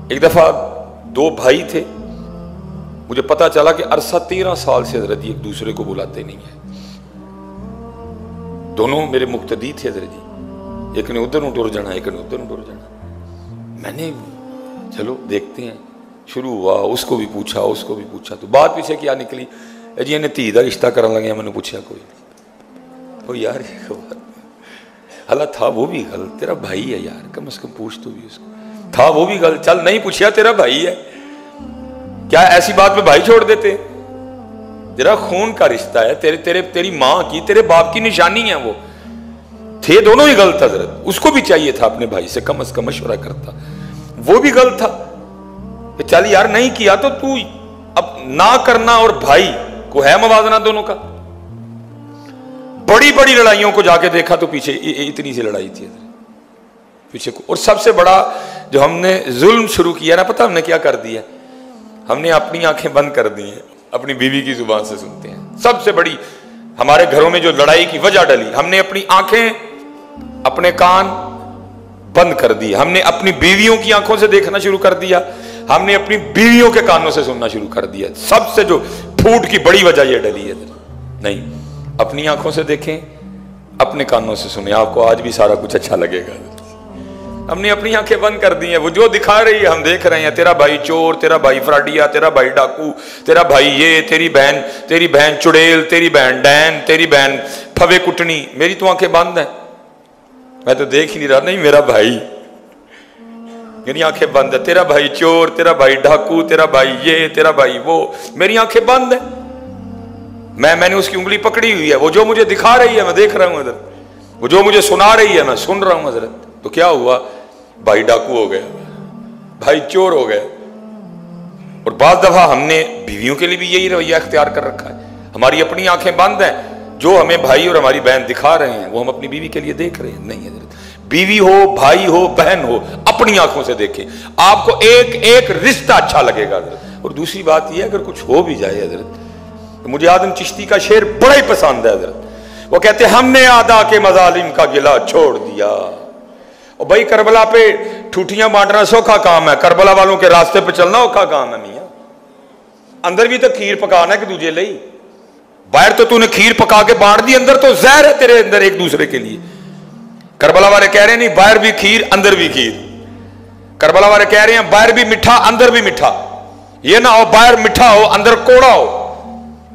ایک دفعہ دو بھائی تھے، مجھے پتا چلا کہ عرصہ 13 سال سے حضرت جی ایک دوسرے کو بلاتے نہیں ہیں، دونوں میرے مقتدی تھے حضرت جی، ایک نے ادھر ٹر جانا، ایک نے ادھر ٹر جانا۔ میں نے چلو دیکھتے ہیں، شروع ہوا، اس کو بھی پوچھا اس کو بھی پوچھا، تو بات پیچھے کیا نکلی، جی انہیں تھی دا رشتہ کرنے لگے، میں نے پوچھا کوئی نہیں، وہ یار حالات تھا وہ بھی غلط، تیرا بھائی ہے یار، کم از کم پوچھ تو بھی اس کو، تھا وہ بھی غلط، چل نہیں پوچھا تیرا بھائی ہے، کیا ایسی بات میں بھائی چھوڑ دیتے؟ تیرا خون کا رشتہ ہے، تیری ماں کی تیرے باپ کی نشانی ہے، وہ تھے دونوں ہی غلط حضرت، اس کو بھی چاہیے تھا اپنے بھائی سے کم از کم مشورہ کرتا، وہ بھی غلط تھا کہ چل یار نہیں کیا تو تو اب نہ کرنا، اور بھائی کو ہے موازنہ دونوں کا۔ بڑی بڑی لڑائیوں کو جا کے دیکھا تو پیچھے اتنی سی لڑائی تھی پیچھے کو، اور سب سے بڑا جو ہم نے ظلم شروع کیا نا، پتہ ہم نے کیا کر دیا، ہم نے اپنی آنکھیں بند کر دی ہیں، اپنی بیوی کی زبان سے سنتے ہیں، سب سے بڑی ہمارے گھروں میں جو لڑائی کی وجہ ڈلی، ہم نے اپنی آنکھیں اپنے کان بند کر دی، ہم نے اپنی بیویوں کی آنکھوں سے دیکھنا شروع کر دیا، ہم نے اپنی بیویوں کے کانوں سے سننا شروع کر دیا، سب سے جو پھوٹ کی بڑی وجہ یہ ڈلی ہے۔ نہیں، اپنی آنکھوں سے دیکھیں، اپنے کانوں سے سنیں، آپ کو آج بھی سارا کچھ اچھا لگے گا۔ ہم نے اپنی آنکھیں بند کر دی ہیں، وہ جو دکھا رہی ہے ہم دیکھ رہے ہیں، تیرا بھائی چور، تیرا بھائی فراڈیا، تیرا بھائی ڈاکو، تیرا بھائی یہ، تیری بہن چڑیل، تیری بہن ڈین، تیری بہن پھوے کٹنی، میری تو آنکھیں بند ہیں، میں تو دیکھ ہی نہیں رہا، نہیں میرا بھائی، میری آنکھیں بند ہے، تیرا بھائی چور، تیرا بھائی ڈاکو، تیرا بھائی یہ، تیرا بھائی وہ، میری آنکھیں بند ہیں، میں نے اس کی انگلی پکڑی ہوئی ہے، وہ جو مجھے دکھا رہی ہے میں دیکھ رہا ہوں حضرت، وہ جو مجھے سنا رہی ہے میں سن رہا ہوں حضرت۔ تو کیا ہوا، بھائی ڈاکو ہو گیا، بھائی چور ہو گیا، اور بعض دفعہ ہم نے بیویوں کے لیے بھی یہی رویہ اختیار کر رکھا ہے، ہماری اپنی آنکھیں بند ہیں، جو ہمیں بھائی اور ہماری بہن دکھا رہے ہیں وہ ہم اپنی بیوی کے لیے دیکھ رہے ہیں۔ نہیں حضرت، بیوی ہو، بھائی ہو، بہن ہو، اپنی آنکھوں سے دیکھیں، آپ کو ایک ایک رشتہ اچھا لگے گا حضرت۔ اور دوسری بات یہ اگر کچھ ہو بھی جائے حضرت، مجھے آدم چشتی کا شعر بڑا ہی پسند ہے حضرت، وہ کہتے ہیں ہم نے آدھا کے مظالم کا گلہ چھوڑ دیا، اور بھائی کربلا پہ ٹھوٹیاں بانٹنا سوکھا کام ہے، کربلا والوں کے راستے پہ چلنا اوکھا کام ہے میاں، اندر بھی تو کھیر پکانا ہے کہ دوجے لئی، باہر تو نے کھیر پکا کے بانٹ دی، اندر تو زہر ہے تیرے اندر ایک دوسرے کے لیے۔ کربلا والے کہہ رہے ہیں نہیں باہر بھی کھیر اندر بھی کھیر، کربلا والے کہہ رہے ہیں باہر بھی میٹھا اندر بھی میٹھا، یہ نہ ہو باہر میٹھا ہو اندر کوڑا ہو،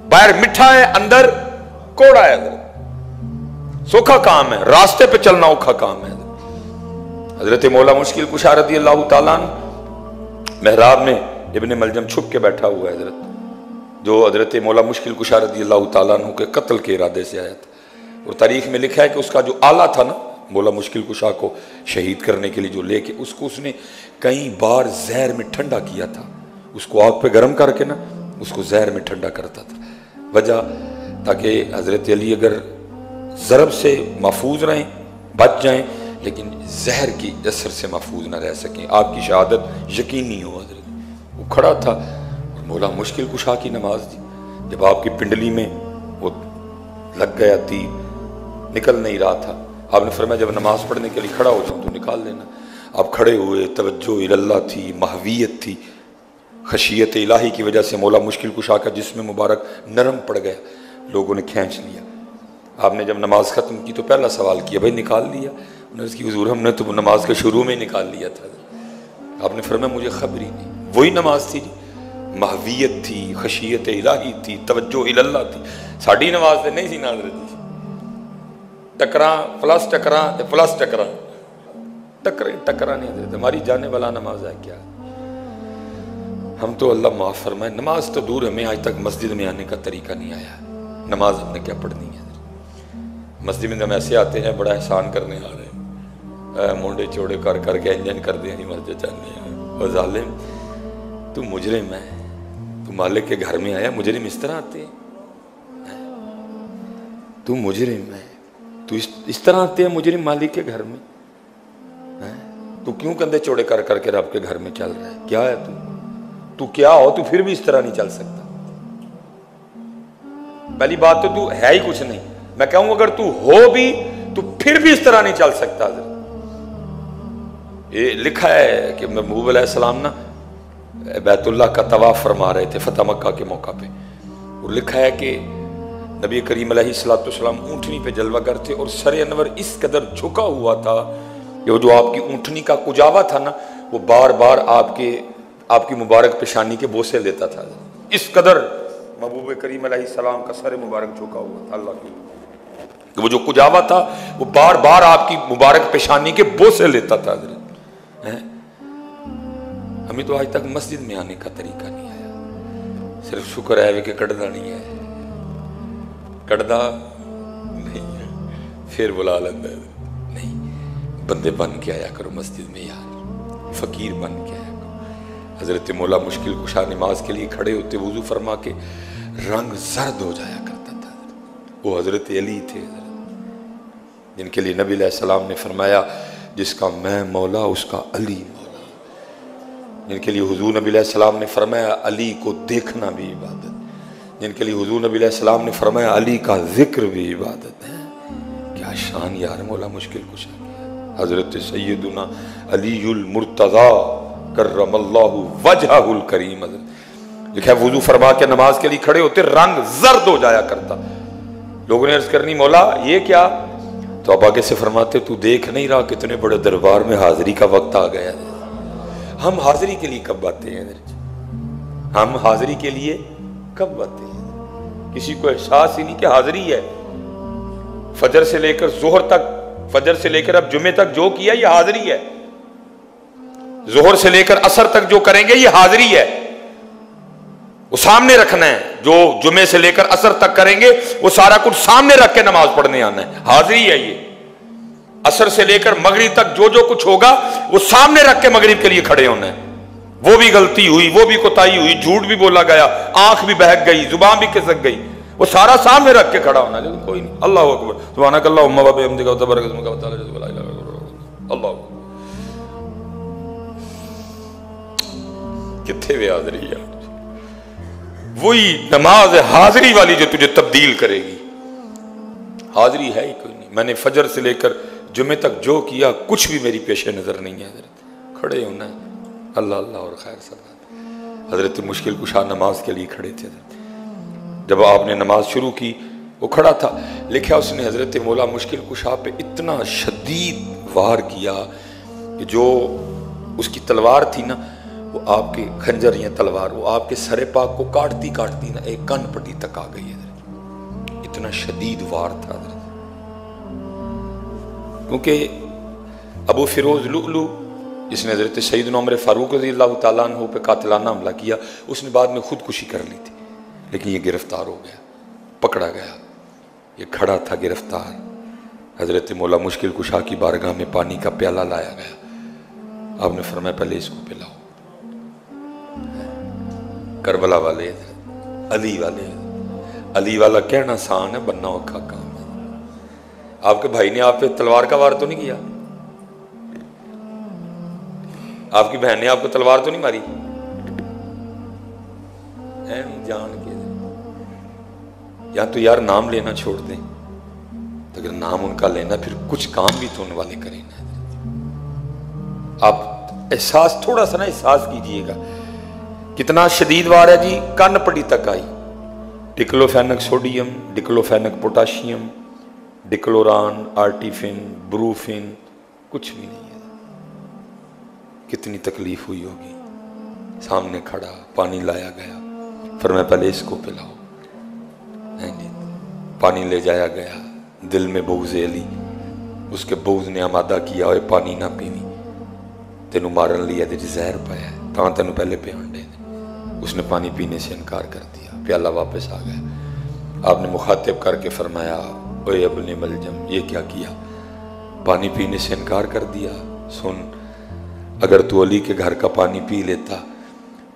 باہر میٹھا ہے اندر کوڑا ہے، سوکھا کام ہے، راستے پہ چلنا اوکھا کام ہے۔ حضرت مولا مشکل کشا رضی اللہ تعالیٰ عنہ محراب میں ابن ملجم چھپ کے بیٹھا ہوا ہے حضرت، جو حضرت مولا مشکل کشا رضی اللہ تعالیٰ عنہ کے قتل کے ارادے سے آیا تھا، اور تاریخ میں لکھا ہے کہ اس کا جو آلہ تھا نا مولا مشکل کشا کو شہید کرنے کے لیے جو لے کے اس کو اس نے کئی بار زہر میں ٹھنڈا کیا تھا، اس کو آگ پہ گرم کر کے نا اس کو زہر میں ٹھنڈا کرتا تھا، وجہ تاکہ حضرت علی اگر ضرب سے محفوظ رہیں، بچ جائیں، لیکن زہر کی اثر سے محفوظ نہ رہ سکیں، آپ کی شہادت یقینی ہو۔ حضرت وہ کھڑا تھا اور مولا مشکل کشا کی نماز دی، جب آپ کی پنڈلی میں وہ لگ گیا تیر، نکل نہیں رہا تھا، آپ نے فرمایا جب نماز پڑھنے کے لیے کھڑا ہو جاؤں تو نکال لینا۔ آپ کھڑے ہوئے، توجہ اللہ تھی، محویت تھی، خشیت الہی کی وجہ سے مولا مشکل کشا کا جسم مبارک نرم پڑ گیا، لوگوں نے کھینچ لیا۔ آپ نے جب نماز ختم کی تو پہلا سوال کیا بھائی نکال لیا؟ انہوں نے کہا حضور ہم نے تو نماز کے شروع میں ہی نکال لیا تھا۔ آپ نے فرمایا مجھے خبر ہی نہیں، وہی نماز تھی جی، محویت تھی، خشیت الہی تھی، توجہ اللہ تھی، ساڑھی نماز تے نہیں سی ناظرت جی، ٹکراں پلس ٹکراں پلس ٹکراں ٹکراں نہیں حضرت، ہماری جانے والا نماز ہے کیا؟ ہم تو اللہ معاف فرمائے، نماز تو دور، ہمیں آج تک مسجد میں آنے کا طریقہ نہیں آیا، نماز ہم نے کیا پڑھنی ہے؟ مسجد میں ہم ایسے آتے ہیں بڑا احسان کرنے آ رہے ہیں، مونڈے چوڑے کر کر کے انجن کر دیں مسجد چاہنے ہیں، اور ظالم تو مجرم ہے، تو مالک کے گھر میں آیا مجرم اس طرح آتے ہیں؟ تو مجرم ہے، تو اس طرح آتے ہیں مجرم مالک کے گھر میں؟ تو کیوں کندھے چوڑے کر کر کے رب کے گھر میں چل رہا ہے؟ کیا ہے تو کیا ہو تو پھر بھی اس طرح نہیں چل سکتا؟ پہلی بات تو ہے ہی کچھ نہیں، میں کہوں اگر تو ہو بھی تو پھر بھی اس طرح نہیں چل سکتا، یہ لکھا ہے کہ محبوب علیہ السلام نا بیت اللہ کا طواف فرما رہے تھے فتح مکہ کے موقع پہ، اور لکھا ہے کہ نبی کریم علیہ السلام اونٹنی پہ جلوہ گر تھے اور سر انور اس قدر جھکا ہوا تھا کہ وہ جو آپ کی اونٹنی کا کجاوا تھا نا وہ بار بار آپ کی مبارک پیشانی کے بوسے لیتا تھا، اس قدر محبوب کریم علیہ السلام کا سر مبارک جھکا ہوا تھا اللہ کی، وہ جو کجاوا تھا وہ بار بار آپ کی مبارک پیشانی کے بوسے لیتا تھا حضرت۔ ہمیں تو آج تک مسجد میں آنے کا طریقہ نہیں آیا، صرف شکر ہے کہ کڑدا نہیں ہے، کڑدا نہیں ہے پھر بلا لینا ہے، نہیں، بندے بن کے آیا کرو مسجد میں یار، فقیر بن کے آیا کرو۔ حضرت مولا مشکل کشا نماز کے لیے کھڑے ہوتے وضو فرما کے رنگ زرد ہو جایا کرتا تھا، وہ حضرت علی تھے جن کے لیے نبی علیہ السلام نے فرمایا جس کا میں مولا اس کا علی مولا، جن کے لیے حضور نبی علیہ السلام نے فرمایا علی کو دیکھنا بھی عبادت، جن کے لیے حضور نبی علیہ السلام نے فرمایا علی کا ذکر بھی عبادت ہے۔ کیا شان یار مولا مشکل کشا کی، حضرت سیدنا علی المرتضی کرم اللہ وجہہ الکریم، حضرت لکھا ہے وضو فرما کے نماز کے لیے کھڑے ہوتے رنگ زرد ہو جایا کرتا، لوگوں نے عرض کرنی مولا یہ کیا؟ تو اب آگے سے فرماتے تو دیکھ نہیں رہا کتنے بڑے دربار میں حاضری کا وقت آ گیا ہے۔ ہم حاضری کے لیے کب آتے ہیں؟ ہم حاضری کے لیے کب آتے ہیں؟ کسی کو احساس ہی نہیں کہ حاضری ہے، فجر سے لے کر ظہر تک، فجر سے لے کر اب جمعے تک جو کیا یہ حاضری ہے، ظہر سے لے کر عصر تک جو کریں گے یہ حاضری ہے، وہ سامنے رکھنا ہے، جو جمعے سے لے کر عصر تک کریں گے وہ سارا کچھ سامنے رکھ کے نماز پڑھنے آنا ہے، حاضری ہے یہ۔ عصر سے لے کر مغرب تک جو جو کچھ ہوگا وہ سامنے رکھ کے مغرب کے لیے کھڑے ہونا ہے، وہ بھی غلطی ہوئی، وہ بھی کوتاہی ہوئی، جھوٹ بھی بولا گیا، آنکھ بھی بہک گئی، زبان بھی کھسک گئی، وہ سارا سامنے رکھ کے کھڑا ہونا ہے، لیکن کوئی نہیں۔ اللہ اکبر سبحانک اللہم و بحمدک وتبارک اسمک وتعالی جدک ولا الہ الا انت، اللہ اکبر۔ کتنے بھی حاضری ہے، وہی نماز حاضری والی جو تجھے تبدیل کرے گی، حاضری ہے ہی کوئی نہیں۔ میں نے فجر سے لے کر جمعے تک جو کیا کچھ بھی میری پیش نظر نہیں ہے، حضرت کھڑے ہونا ہے، اللہ اللہ اور خیر صلی۔ حضرت مشکل کشا نماز کے لیے کھڑے تھے، جب آپ نے نماز شروع کی وہ کھڑا تھا، لکھا اس نے حضرت مولا مشکل کشا پہ اتنا شدید وار کیا کہ جو اس کی تلوار تھی نا وہ آپ کے خنجر یا تلوار وہ آپ کے سر پاک کو کاٹتی کاٹتی نا ایک کن پٹی تک آ گئی ہے، اتنا شدید وار تھا حضرت۔ کیونکہ ابو فیروز لؤلؤ جس نے حضرت سیدنا عمر فاروق رضی اللہ تعالیٰ عنہ پہ قاتلانہ حملہ کیا، اس نے بعد میں خودکشی کر لی تھی، لیکن یہ گرفتار ہو گیا، پکڑا گیا، یہ کھڑا تھا گرفتار۔ حضرت مولا مشکل کشا کی بارگاہ میں پانی کا پیالہ لایا گیا، آپ نے فرمایا پہلے اس کو پلاؤ۔ کربلا والے علی والے، علی والا کہنا آسان ہے، بننا اوکھا کام ہے۔ آپ کے بھائی نے آپ پہ تلوار کا وار تو نہیں کیا؟ آپ کی بہن نے آپ کو تلوار تو نہیں ماری؟ جان کے یا تو یار نام لینا چھوڑ دیں، تو اگر نام ان کا لینا پھر کچھ کام بھی تو ان والے کریں نا۔ آپ احساس تھوڑا سا نا احساس کیجئے گا کتنا شدید وار ہے جی، کن پٹی تک آئی، ڈکلوفینک سوڈیم، ڈکلوفینک پوٹاشیم، ڈکلوران، آرٹیفن، بروفن، کچھ بھی نہیں ہے۔ کتنی تکلیف ہوئی ہوگی، سامنے کھڑا، پانی لایا گیا، فرمایا پہلے اس کو پلاؤ، پانی لے جایا گیا، دل میں بغض علی، اس کے بغض نے آمادہ کیا ہوئے پانی نہ پینی، تینوں مارن لیا تیری زہر پایا ہے، تاں تینوں پہلے پیان دے دے۔ اس نے پانی پینے سے انکار کر دیا، پیالہ واپس آ گیا۔ آپ نے مخاطب کر کے فرمایا اے ابن ملجم یہ کیا کیا؟ پانی پینے سے انکار کر دیا، سن اگر تو علی کے گھر کا پانی پی لیتا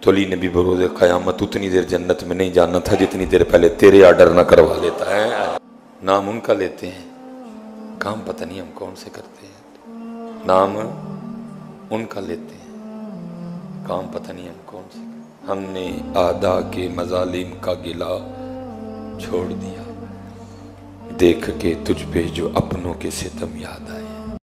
تو علی نے بھی بروز قیامت اتنی دیر جنت میں نہیں جانا تھا جتنی دیر پہلے تیرے آرڈر نہ کروا لیتا ہے۔ نام ان کا لیتے ہیں، کام پتہ نہیں ہم کون سے کرتے ہیں، نام ان کا لیتے ہیں، کام پتہ نہیں ہم کون سے کرتے ہیں۔ ہم نے اعداء کے مظالم کا گلہ چھوڑ دیا، دیکھ کے تجھ پہ جو اپنوں کے ستم یاد آئے۔